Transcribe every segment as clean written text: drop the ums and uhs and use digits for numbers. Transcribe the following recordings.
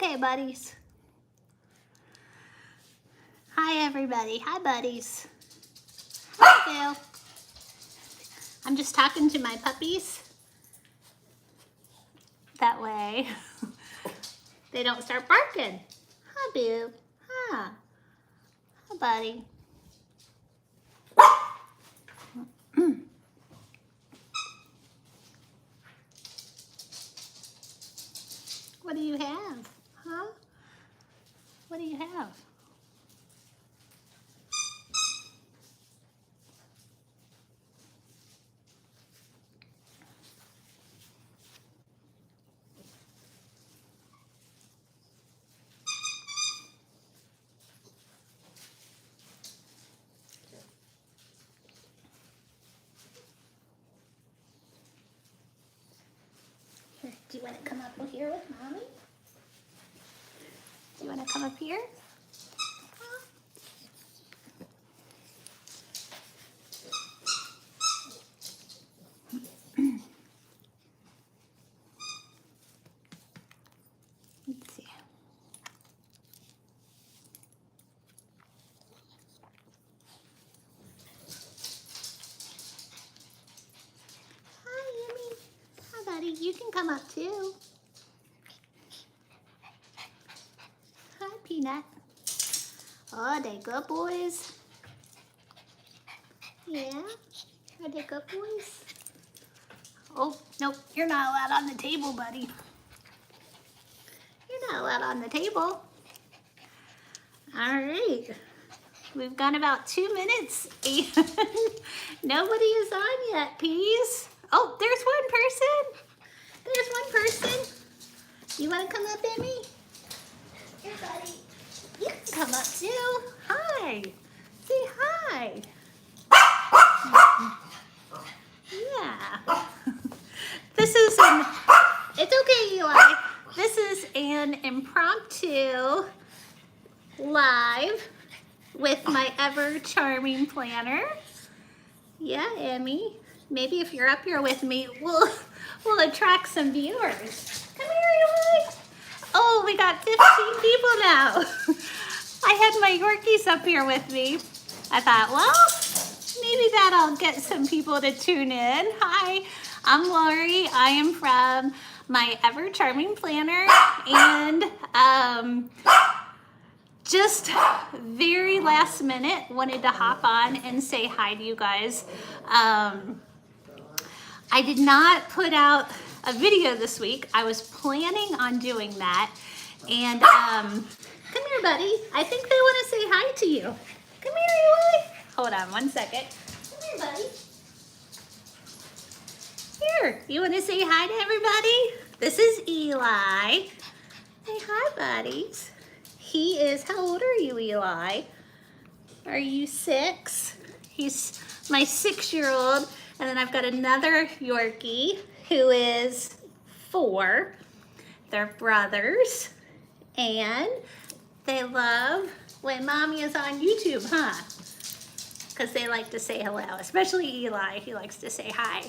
Okay, buddies. Hi, everybody. Hi, buddies. Hi, Bill. I'm just talking to my puppies. That way they don't start barking. Hi, Boo. Hi. Hi, buddy. What do you have? Huh? What do you have? Here, do you want to come up here with Mommy? Do you want to come up here? Let's see. Hi, Yummy. Hi, buddy. You can come up too. Hi, Peanut. Oh, they good boys? Yeah? Are they good boys? Oh, nope. You're not allowed on the table, buddy. You're not allowed on the table. All right. We've got about 2 minutes and nobody is on yet, Peas. Oh, there's one person. There's one person. You want to come up, Emmy? Here, buddy. You can come up too. Hi. Say hi. Yeah. This is it's okay, Eli. This is an impromptu live with my ever charming planner. Yeah, Emmy. Maybe if you're up here with me, we'll attract some viewers. Come here, Eli. Oh, we got 15 people now. I had my Yorkies up here with me. I thought, well, maybe that'll get some people to tune in. Hi, I'm Lori. I am from my ever charming planner, and just very last minute wanted to hop on and say hi to you guys. I did not put out a video this week. I was planning on doing that, and come here, buddy. I think they want to say hi to you. Come here, Eli. Hold on one second. Come here, buddy. Here, you want to say hi to everybody? This is Eli. Say hi, buddies. He is, how old are you, Eli? Are you 6? He's my 6-year-old. And then I've got another Yorkie who is 4. They're brothers. And they love when Mommy is on YouTube, huh? Because they like to say hello, especially Eli. He likes to say hi.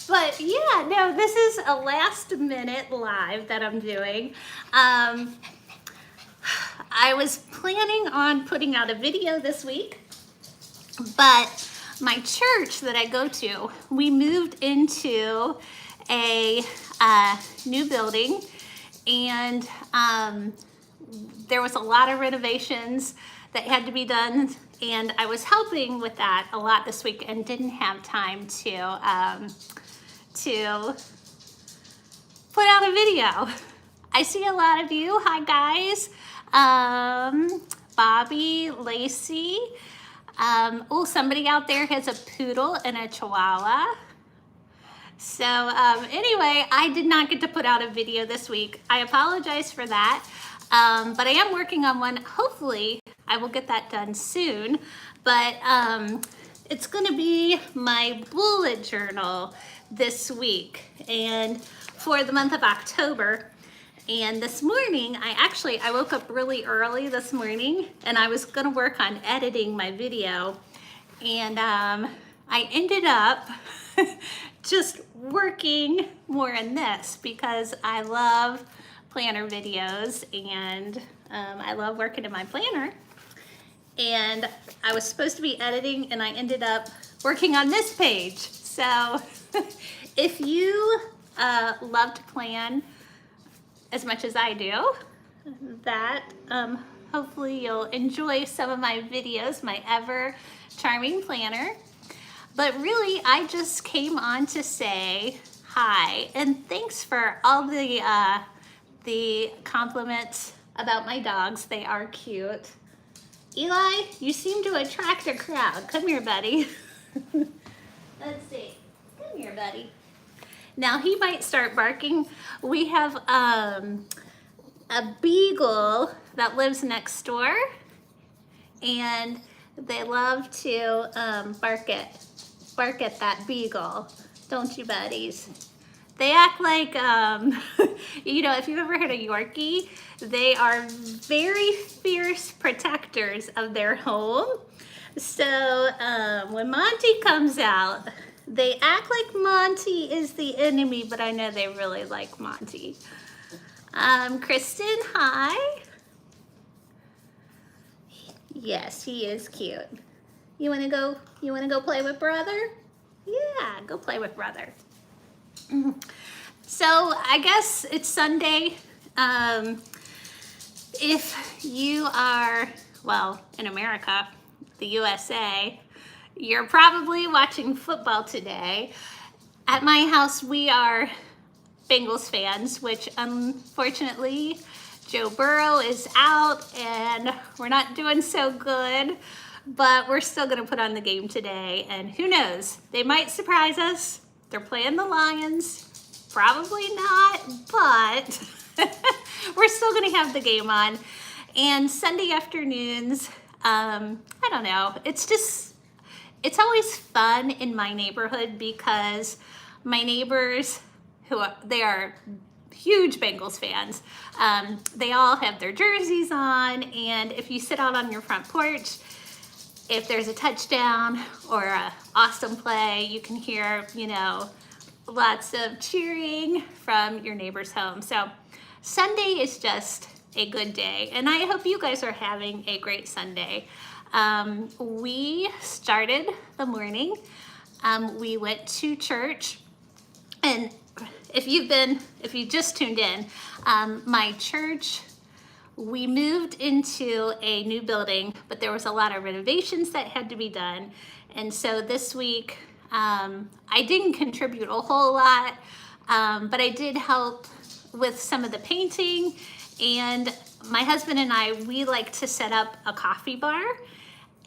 But yeah, no, this is a last minute live that I'm doing. I was planning on putting out a video this week, but my church that I go to, we moved into a new building, and there was a lot of renovations that had to be done, and I was helping with that a lot this week and didn't have time to put out a video. I see a lot of you. Hi, guys. Bobby, Lacey. Oh, somebody out there has a poodle and a chihuahua. So anyway, I did not get to put out a video this week. I apologize for that, but I am working on one. Hopefully, I will get that done soon, but it's gonna be my bullet journal this week and for the month of October. And this morning, I woke up really early this morning, and I was gonna work on editing my video, and I ended up just working more in this because I love planner videos, and I love working in my planner. And I was supposed to be editing, and I ended up working on this page. So if you love to plan as much as I do, that hopefully you'll enjoy some of my videos, my ever charming planner. But really, I just came on to say hi, and thanks for all the compliments about my dogs. They are cute. Eli, you seem to attract a crowd. Come here, buddy. Let's see. Come here, buddy. Now he might start barking. We have a beagle that lives next door, and they love to bark at that beagle, don't you, buddies? They act like, you know, if you've ever had a Yorkie, they are very fierce protectors of their home. So when Monty comes out, they act like Monty is the enemy, but I know they really like Monty. Kristen, hi. Yes, he is cute. You wanna go play with brother? Yeah, go play with brother. So I guess it's Sunday. If you are, well, in America, the USA, you're probably watching football today. At my house, we are Bengals fans, which unfortunately Joe Burrow is out and we're not doing so good, but we're still gonna put on the game today, and who knows, they might surprise us. They're playing the Lions, probably not, but we're still gonna have the game on. And Sunday afternoons, I don't know, it's always fun in my neighborhood because my neighbors, they are huge Bengals fans. They all have their jerseys on, and if you sit out on your front porch, if there's a touchdown or an awesome play, you can hear, you know, lots of cheering from your neighbor's home. So Sunday is just a good day, and I hope you guys are having a great Sunday. We started the morning. We went to church, and if you just tuned in, my church, we moved into a new building, but there was a lot of renovations that had to be done. And so this week, I didn't contribute a whole lot, but I did help with some of the painting. And my husband and I, we like to set up a coffee bar.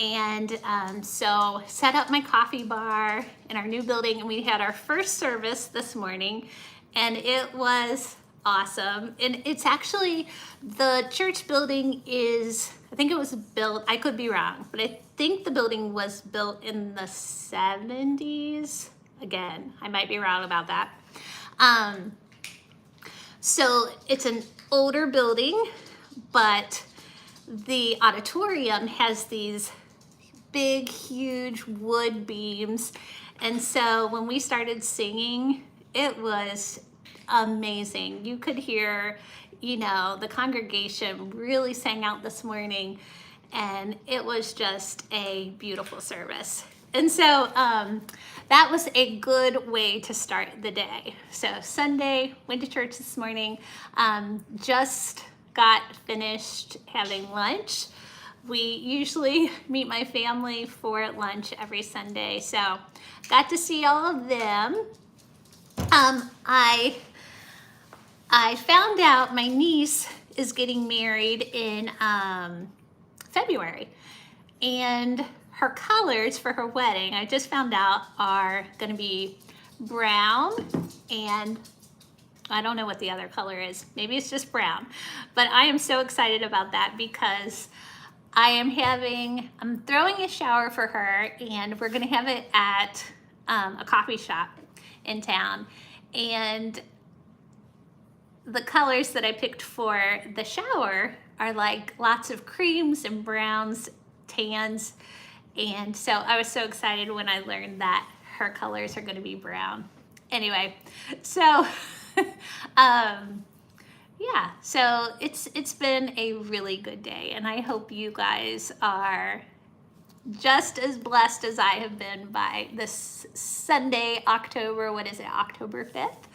And so set up my coffee bar in our new building, and we had our first service this morning, and it was awesome. And it's actually, the church building is, I think it was built, I could be wrong, but I think the building was built in the 70s. Again, I might be wrong about that. So it's an older building, but the auditorium has these big, huge wood beams. And so when we started singing, it was amazing. You could hear, you know, the congregation really sang out this morning, and it was just a beautiful service. And so that was a good way to start the day. So Sunday, went to church this morning, just got finished having lunch. We usually meet my family for lunch every Sunday, so got to see all of them. I found out my niece is getting married in February, and her colors for her wedding, I just found out, are gonna be brown, and I don't know what the other color is. Maybe it's just brown, but I am so excited about that because I'm throwing a shower for her, and we're gonna have it at a coffee shop in town. And the colors that I picked for the shower are like lots of creams and browns, tans. And so I was so excited when I learned that her colors are gonna be brown. Anyway, so yeah, so it's been a really good day, and I hope you guys are just as blessed as I have been by this Sunday, October, what is it, October 5th.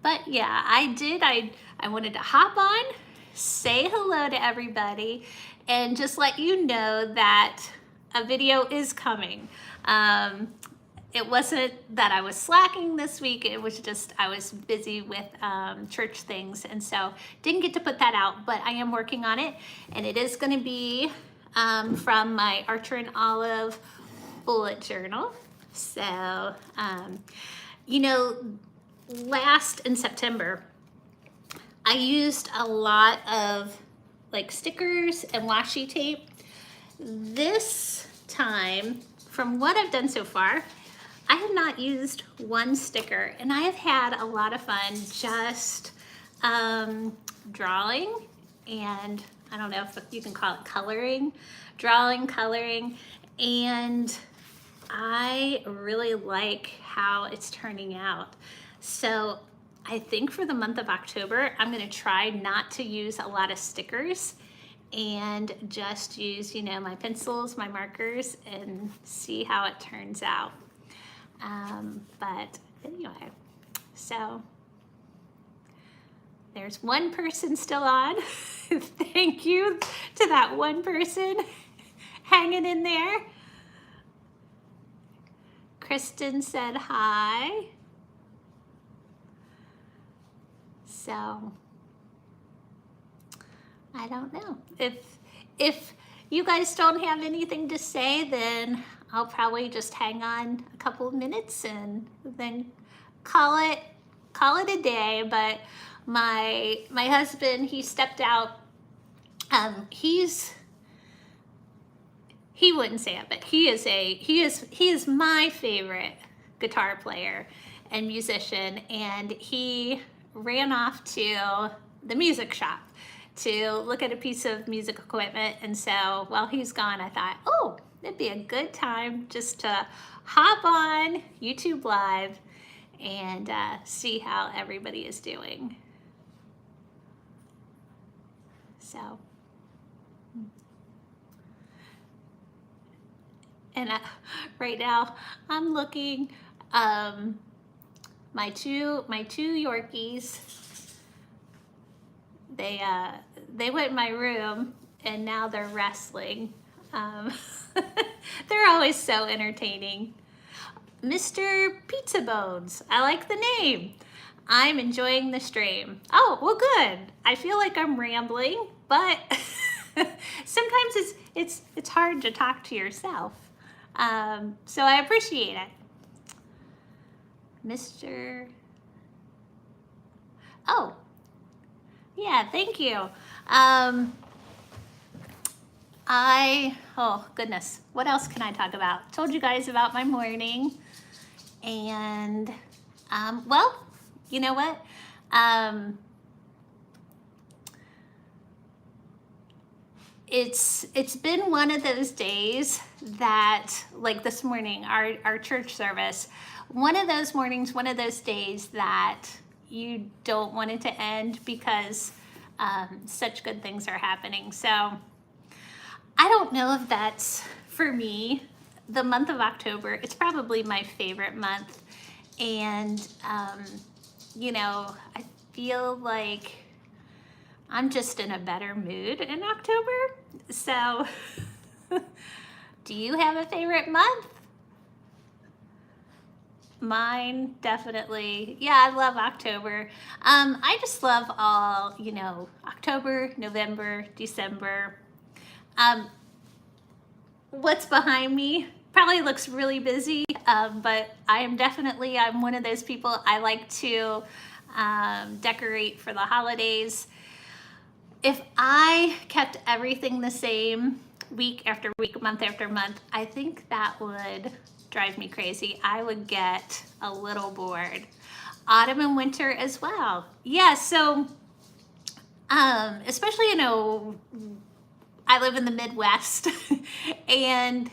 But yeah, I wanted to hop on, say hello to everybody, and just let you know that a video is coming. It wasn't that I was slacking this week, it was just I was busy with church things, and so didn't get to put that out, but I am working on it, and it is going to be from my Archer and Olive bullet journal. So, you know, last in September, I used a lot of like stickers and washi tape. This time, from what I've done so far, I have not used one sticker, and I have had a lot of fun just drawing, and I don't know if you can call it coloring, drawing, coloring, and I really like how it's turning out. So I think for the month of October, I'm gonna try not to use a lot of stickers and just use, you know, my pencils, my markers, and see how it turns out. But anyway, so there's one person still on. Thank you to that one person hanging in there. Kristen said hi. So I don't know. If you guys don't have anything to say, then I'll probably just hang on a couple of minutes and then call it a day. But my husband, he stepped out. He wouldn't say it, but he is my favorite guitar player and musician, and he ran off to the music shop to look at a piece of music equipment. And so while he's gone, I thought, oh, it'd be a good time just to hop on YouTube Live and see how everybody is doing. So, and right now I'm looking, my two Yorkies, they went in my room and now they're wrestling. They're always so entertaining. Mr. Pizza Bones, I like the name. I'm enjoying the stream. Oh, well, good. I feel like I'm rambling, but sometimes it's hard to talk to yourself. So I appreciate it. Mr. Oh, yeah, thank you. Oh goodness, what else can I talk about? Told you guys about my morning, and well, you know what? It's been one of those days that, like this morning, our church service, one of those mornings, one of those days that you don't want it to end because such good things are happening. So I don't know if that's, for me, the month of October, it's probably my favorite month. And, you know, I feel like I'm just in a better mood in October. So, do you have a favorite month? Mine, definitely. Yeah, I love October. I just love all, you know, October, November, December. What's behind me probably looks really busy, but I'm one of those people, I like to decorate for the holidays. If I kept everything the same week after week, month after month, I think that would drive me crazy. I would get a little bored. Autumn and winter as well. Yeah, so especially, you know, I live in the Midwest and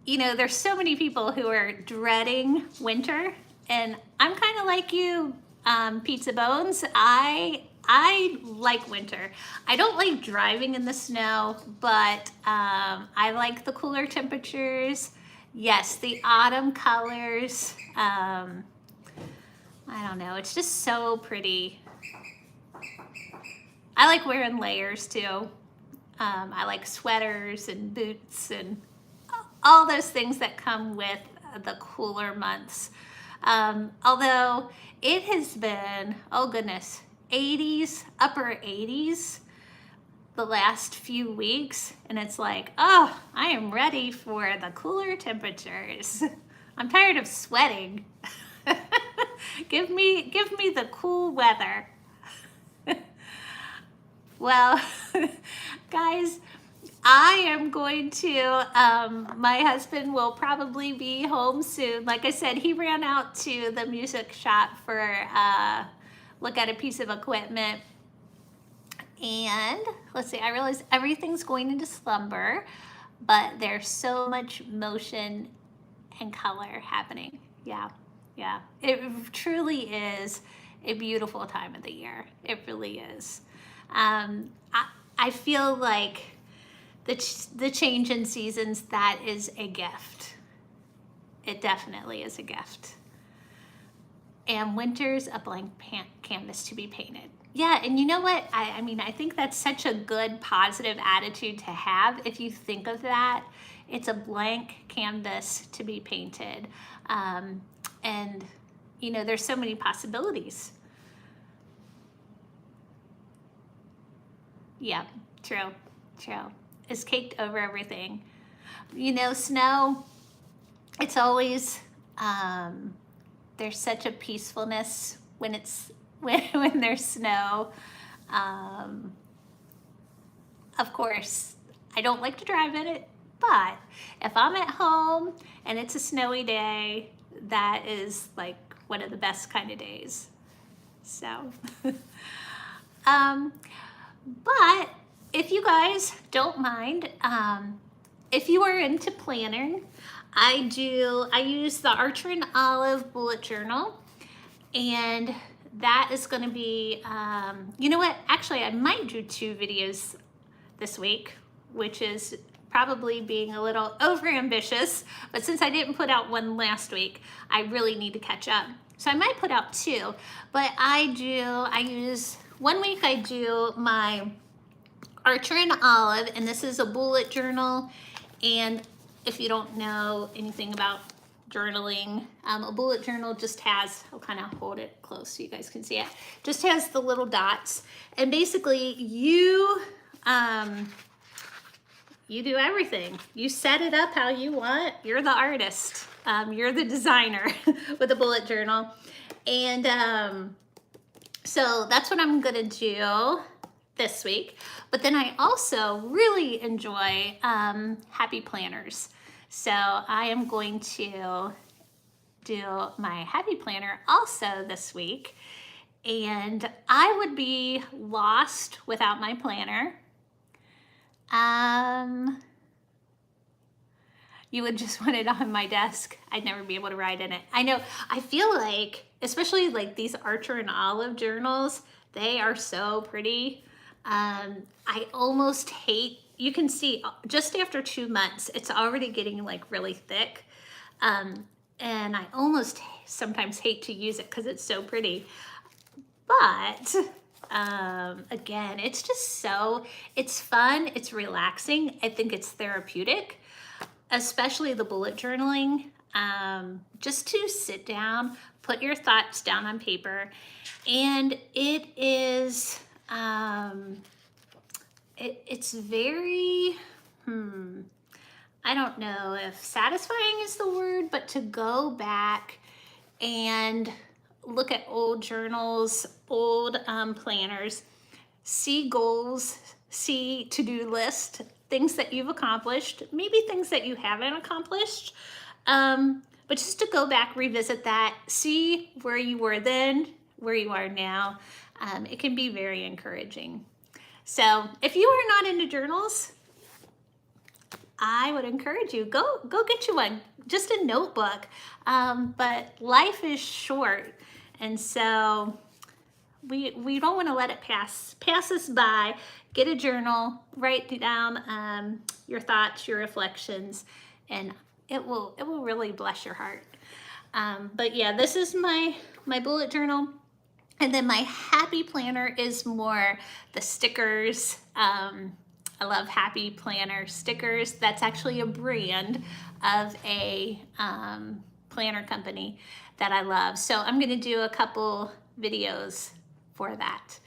you know, there's so many people who are dreading winter, And I'm kind of like you, Pizza Bones. I like winter. I don't like driving in the snow, but I like the cooler temperatures. Yes, the autumn colors. I don't know, it's just so pretty. I like wearing layers too. I like sweaters and boots and all those things that come with the cooler months. Although it has been, oh goodness, 80s, upper 80s the last few weeks, and it's like, oh, I am ready for the cooler temperatures. I'm tired of sweating. give me the cool weather. Well, guys, I am going to, my husband will probably be home soon. Like I said, he ran out to the music shop for look at a piece of equipment. And let's see, I realize everything's going into slumber, but there's so much motion and color happening. Yeah, yeah. It truly is a beautiful time of the year. It really is. I feel like the change in seasons, that is a gift. It definitely is a gift. And winter's a blank canvas to be painted. Yeah, and you know what? I mean, I think that's such a good positive attitude to have. If you think of that, it's a blank canvas to be painted. And, you know, there's so many possibilities. Yeah, true, true. It's caked over everything. You know, snow, it's always, there's such a peacefulness when it's, when there's snow. Of course, I don't like to drive in it, but if I'm at home and it's a snowy day, that is like one of the best kind of days. So, but if you guys don't mind, if you are into planning, I use the Archer and Olive bullet journal, and that is going to be, you know what, actually I might do 2 videos this week, which is probably being a little over ambitious, but since I didn't put out one last week, I really need to catch up. So I might put out 2, but I use, one week I do my Archer and Olive, and this is a bullet journal. And if you don't know anything about journaling, a bullet journal just has, I'll kind of hold it close so you guys can see it, just has the little dots, and basically you do everything. You set it up how you want. You're the artist. You're the designer with a bullet journal. And so that's what I'm gonna do this week. But then I also really enjoy happy planners. So I am going to do my happy planner also this week. And I would be lost without my planner. You would just want it on my desk. I'd never be able to write in it. I know, I feel like, especially like these Archer and Olive journals, they are so pretty. I almost hate, you can see just after 2 months, it's already getting like really thick. And I almost sometimes hate to use it because it's so pretty. But again, it's just so, it's fun, it's relaxing. I think it's therapeutic, especially the bullet journaling. Just to sit down, put your thoughts down on paper, and it is, it's very, I don't know if satisfying is the word, but to go back and look at old journals, old planners, see goals, see to-do list, things that you've accomplished, maybe things that you haven't accomplished, but just to go back, revisit that, see where you were then, where you are now. It can be very encouraging. So if you are not into journals, I would encourage you, go get you one, just a notebook. But life is short, and so we don't want to let it pass us by. Get a journal, write down your thoughts, your reflections, and it will really bless your heart. But yeah, this is my bullet journal. And then my happy planner is more the stickers. I love Happy Planner stickers. That's actually a brand of a planner company that I love. So I'm gonna do a couple videos for that.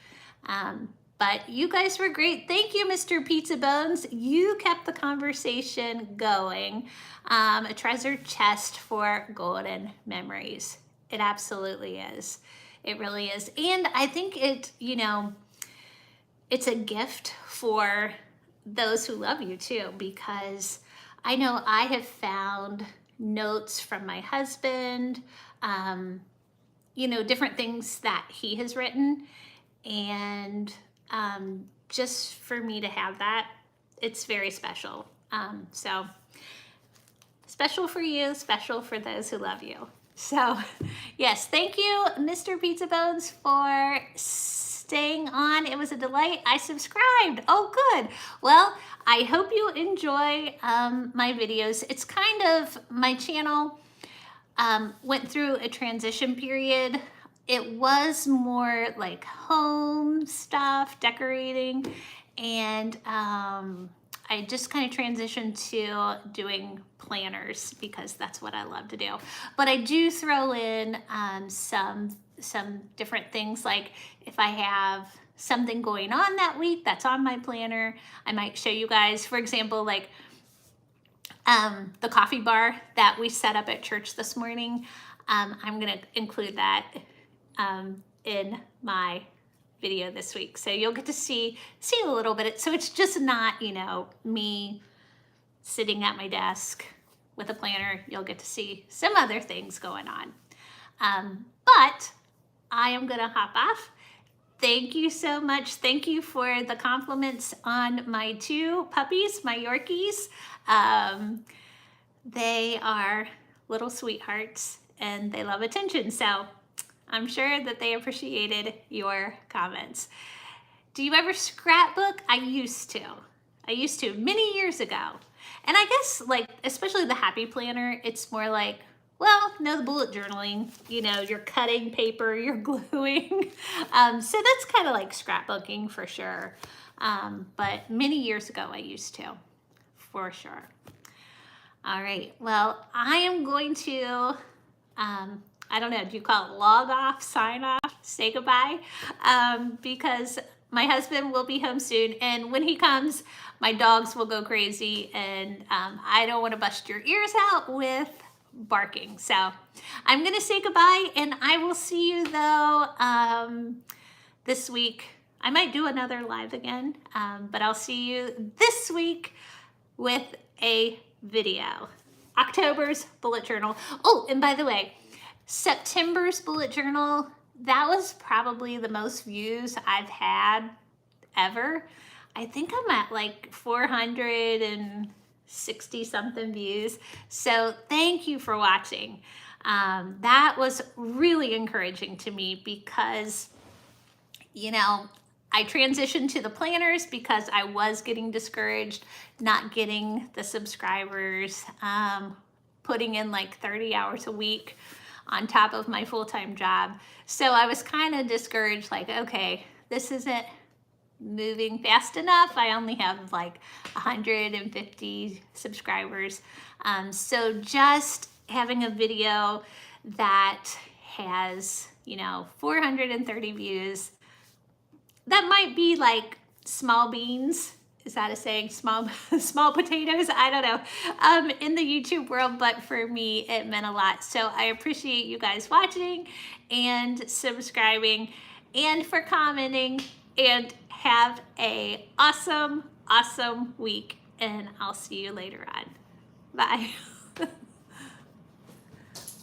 But you guys were great. Thank you, Mr. Pizza Bones. You kept the conversation going. A treasure chest for golden memories. It absolutely is. It really is. And I think it, you know, it's a gift for those who love you too, because I know I have found notes from my husband, you know, different things that he has written, and just for me to have that, it's very special. So special for you, special for those who love you. So yes, thank you, Mr. Pizza Bones, for staying on. It was a delight. I subscribed. Oh, good. Well, I hope you enjoy my videos. It's kind of, my channel went through a transition period. It was more like home stuff, decorating, and I just kind of transitioned to doing planners because that's what I love to do. But I do throw in some different things, like if I have something going on that week that's on my planner, I might show you guys. For example, like the coffee bar that we set up at church this morning. I'm gonna include that in my video this week, so you'll get to see a little bit. So it's just not, you know, me sitting at my desk with a planner. You'll get to see some other things going on. But I am gonna hop off. Thank you so much. Thank you for the compliments on my two puppies, my Yorkies. They are little sweethearts and they love attention. So I'm sure that they appreciated your comments. Do you ever scrapbook? I used to many years ago. And I guess, like, especially the Happy Planner, it's more like, well, no, the bullet journaling, you know, you're cutting paper, you're gluing. So that's kind of like scrapbooking for sure. But many years ago, I used to, for sure. All right, well, I am going to, I don't know, do you call it log off, sign off, say goodbye? Because my husband will be home soon, and when he comes, my dogs will go crazy, and I don't want to bust your ears out with barking. So I'm gonna say goodbye, and I will see you though this week. I might do another live again, but I'll see you this week with a video. October's bullet journal. Oh, and by the way, September's bullet journal, that was probably the most views I've had ever. I think I'm at like 460 something views. So thank you for watching. That was really encouraging to me because, you know, I transitioned to the planners because I was getting discouraged, not getting the subscribers, putting in like 30 hours a week on top of my full-time job. So I was kind of discouraged, like, okay, this isn't moving fast enough. I only have like 150 subscribers. So just having a video that has, you know, 430 views, that might be like small beans. Is that a saying? Small potatoes? I don't know. In the YouTube world, but for me, it meant a lot. So I appreciate you guys watching and subscribing and for commenting, and have a awesome, awesome week. And I'll see you later on. Bye.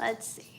Let's see.